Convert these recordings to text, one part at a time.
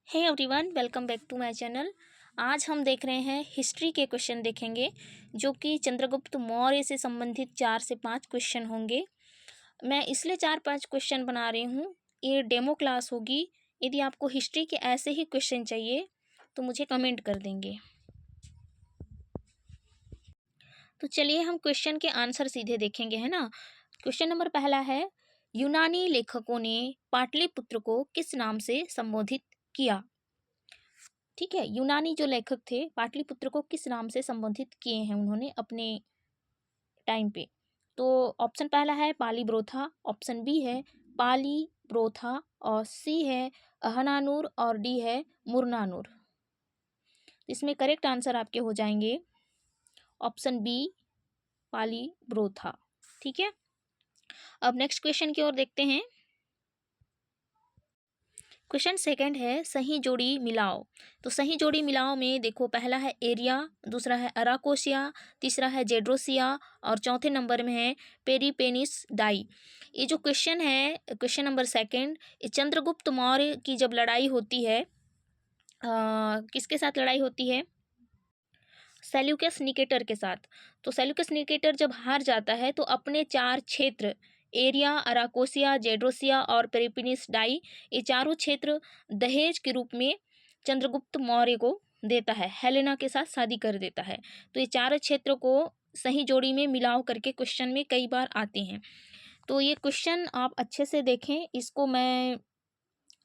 Hey everyone, welcome back to my channel. आज हम देख रहे हैं हिस्ट्री के क्वेश्चन देखेंगे जो कि चंद्रगुप्त मौर्य से संबंधित 4 से 5 क्वेश्चन होंगे। मैं इसलिए 4-5 क्वेश्चन बना रही हूँ, ये डेमो क्लास होगी। यदि आपको हिस्ट्री के ऐसे ही क्वेश्चन चाहिए तो मुझे कमेंट कर देंगे। तो चलिए हम क्वेश्चन के आंसर सीधे देखेंगे, है ना। क्वेश्चन नंबर पहला है, यूनानी लेखकों ने पाटलिपुत्र को किस नाम से संबोधित किया। ठीक है, यूनानी जो लेखक थे पाटलिपुत्र को किस नाम से संबोधित किए हैं उन्होंने अपने टाइम पे। तो ऑप्शन पहला है पाली ब्रोथा, ऑप्शन बी है पाली ब्रोथा, और सी है अहनानूर, और डी है मुरनानूर। इसमें करेक्ट आंसर आपके हो जाएंगे ऑप्शन बी पाली ब्रोथा। ठीक है, अब नेक्स्ट क्वेश्चन की ओर देखते हैं। क्वेश्चन सेकंड है, सही जोड़ी मिलाओ। तो सही जोड़ी मिलाओ में देखो, पहला है एरिया, दूसरा है अराकोसिया, तीसरा है जेड्रोसिया, और चौथे नंबर में है पेरीपेनिस डाई। ये जो क्वेश्चन है, क्वेश्चन नंबर सेकंड, ये चंद्रगुप्त मौर्य की जब लड़ाई होती है, किसके साथ लड़ाई होती है? सेल्यूकस निकेटर के साथ। तो सेल्यूकस निकेटर जब हार जाता है तो अपने 4 क्षेत्र एरिया, अराकोसिया, जेड्रोसिया और पेरिपिनिस डाई, ये चारों क्षेत्र दहेज के रूप में चंद्रगुप्त मौर्य को देता है, हेलेना के साथ शादी कर देता है। तो ये चारों क्षेत्र को सही जोड़ी में मिलाव करके क्वेश्चन में कई बार आते हैं। तो ये क्वेश्चन आप अच्छे से देखें, इसको मैं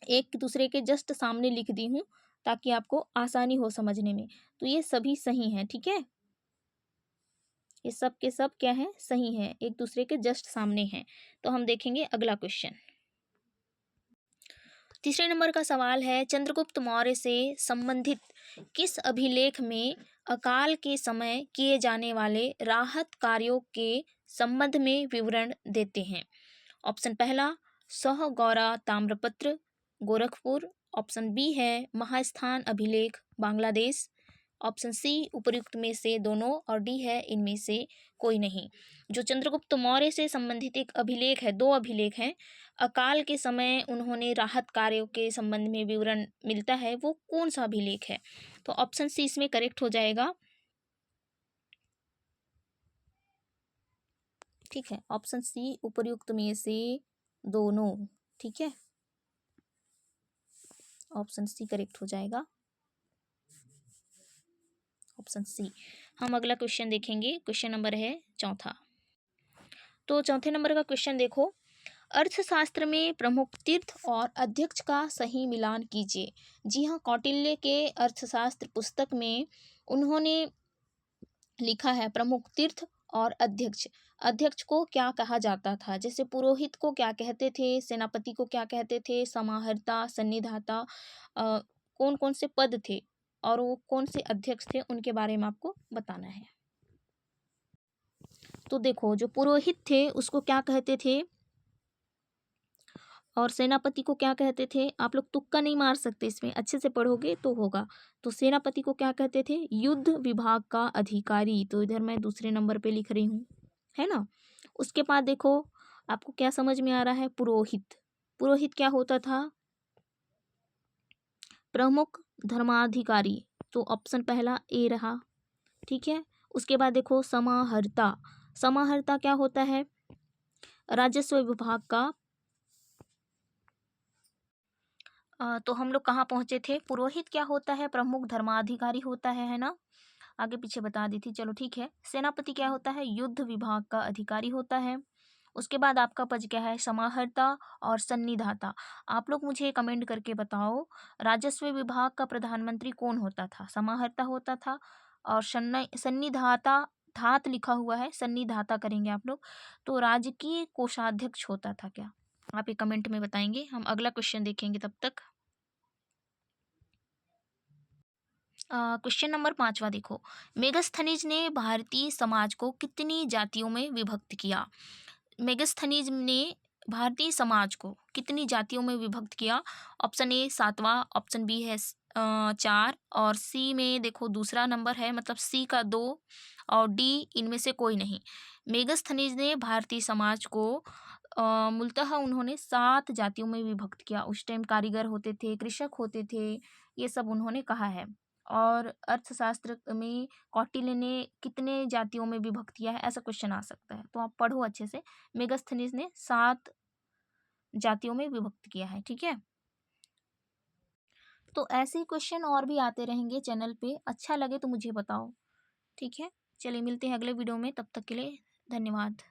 एक दूसरे के जस्ट सामने लिख दी हूँ ताकि आपको आसानी हो समझने में। तो ये सभी सही हैं, ठीक है। ये सब के सब क्या हैं? सही हैं, एक दूसरे के जस्ट सामने हैं। तो हम देखेंगे अगला क्वेश्चन। तीसरे नंबर का सवाल है, चंद्रगुप्त मौर्य से संबंधित किस अभिलेख में अकाल के समय किए जाने वाले राहत कार्यों के संबंध में विवरण देते हैं। ऑप्शन पहला सहगौरा ताम्रपत्र, गोरखपुर, ऑप्शन बी है महास्थान अभिलेख, बांग्लादेश, ऑप्शन सी उपर्युक्त में से दोनों, और डी है इनमें से कोई नहीं। जो चंद्रगुप्त मौर्य से संबंधित एक अभिलेख है, 2 अभिलेख हैं, अकाल के समय उन्होंने राहत कार्यों के संबंध में विवरण मिलता है, वो कौन सा अभिलेख है? तो ऑप्शन सी इसमें करेक्ट हो जाएगा। ठीक है, ऑप्शन सी उपर्युक्त में से दोनों। ठीक है, ऑप्शन सी करेक्ट हो जाएगा, ऑप्शन सी। हम अगला क्वेश्चन देखेंगे, क्वेश्चन नंबर है चौथा। तो चौथे नंबर का क्वेश्चन देखो, अर्थशास्त्र में प्रमुख तीर्थ और अध्यक्ष का सही मिलान कीजिए। जी हाँ, कौटिल्य के अर्थशास्त्र पुस्तक में उन्होंने लिखा है प्रमुख तीर्थ और अध्यक्ष। अध्यक्ष को क्या कहा जाता था? जैसे पुरोहित को क्या कहते थे, सेनापति को क्या कहते थे, समाहर्ता, सन्निधाता, कौन कौन से पद थे और वो कौन से अध्यक्ष थे, उनके बारे में आपको बताना है। तो देखो, जो पुरोहित थे उसको क्या कहते थे और सेनापति को क्या कहते थे? आप लोग तुक्का नहीं मार सकते, इसमें अच्छे से पढ़ोगे तो होगा। तो सेनापति को क्या कहते थे? युद्ध विभाग का अधिकारी। तो इधर मैं दूसरे नंबर पे लिख रही हूँ, है ना। उसके बाद देखो, आपको क्या समझ में आ रहा है? पुरोहित। पुरोहित क्या होता था? प्रमुख धर्माधिकारी। तो ऑप्शन पहला ए रहा, ठीक है। उसके बाद देखो समाहर्ता। समाहर्ता क्या होता है? राजस्व विभाग का। तो हम लोग कहाँ पहुंचे थे? पुरोहित क्या होता है? प्रमुख धर्माधिकारी होता है ना। आगे पीछे बता दी थी, चलो ठीक है। सेनापति क्या होता है? युद्ध विभाग का अधिकारी होता है। उसके बाद आपका पद क्या है? समाहर्ता और सन्निधाता। आप लोग मुझे कमेंट करके बताओ, राजस्व विभाग का प्रधानमंत्री कौन होता था? समाहर्ता होता था। और सन्निधाता, धात लिखा हुआ है, सन्निधाता करेंगे आप लोग। तो राजकीय कोषाध्यक्ष होता था क्या? आप ये कमेंट में बताएंगे। हम अगला क्वेश्चन देखेंगे तब तक। क्वेश्चन नंबर 5वां देखो, मेगस्थनीज ने भारतीय समाज को कितनी जातियों में विभक्त किया? मेगस्थनीज ने भारतीय समाज को कितनी जातियों में विभक्त किया? ऑप्शन ए 7वां, ऑप्शन बी है 4, और सी में देखो दूसरा नंबर है, मतलब सी का 2, और डी इनमें से कोई नहीं। मेगस्थनीज ने भारतीय समाज को मूलतः उन्होंने 7 जातियों में विभक्त किया। उस टाइम कारीगर होते थे, कृषक होते थे, ये सब उन्होंने कहा है। और अर्थशास्त्र में कौटिल्य ने कितने जातियों में विभक्त किया है, ऐसा क्वेश्चन आ सकता है, तो आप पढ़ो अच्छे से। मेगास्थनीज ने 7 जातियों में विभक्त किया है, ठीक है। तो ऐसे ही क्वेश्चन और भी आते रहेंगे चैनल पे, अच्छा लगे तो मुझे बताओ, ठीक है। चलिए मिलते हैं अगले वीडियो में, तब तक के लिए धन्यवाद।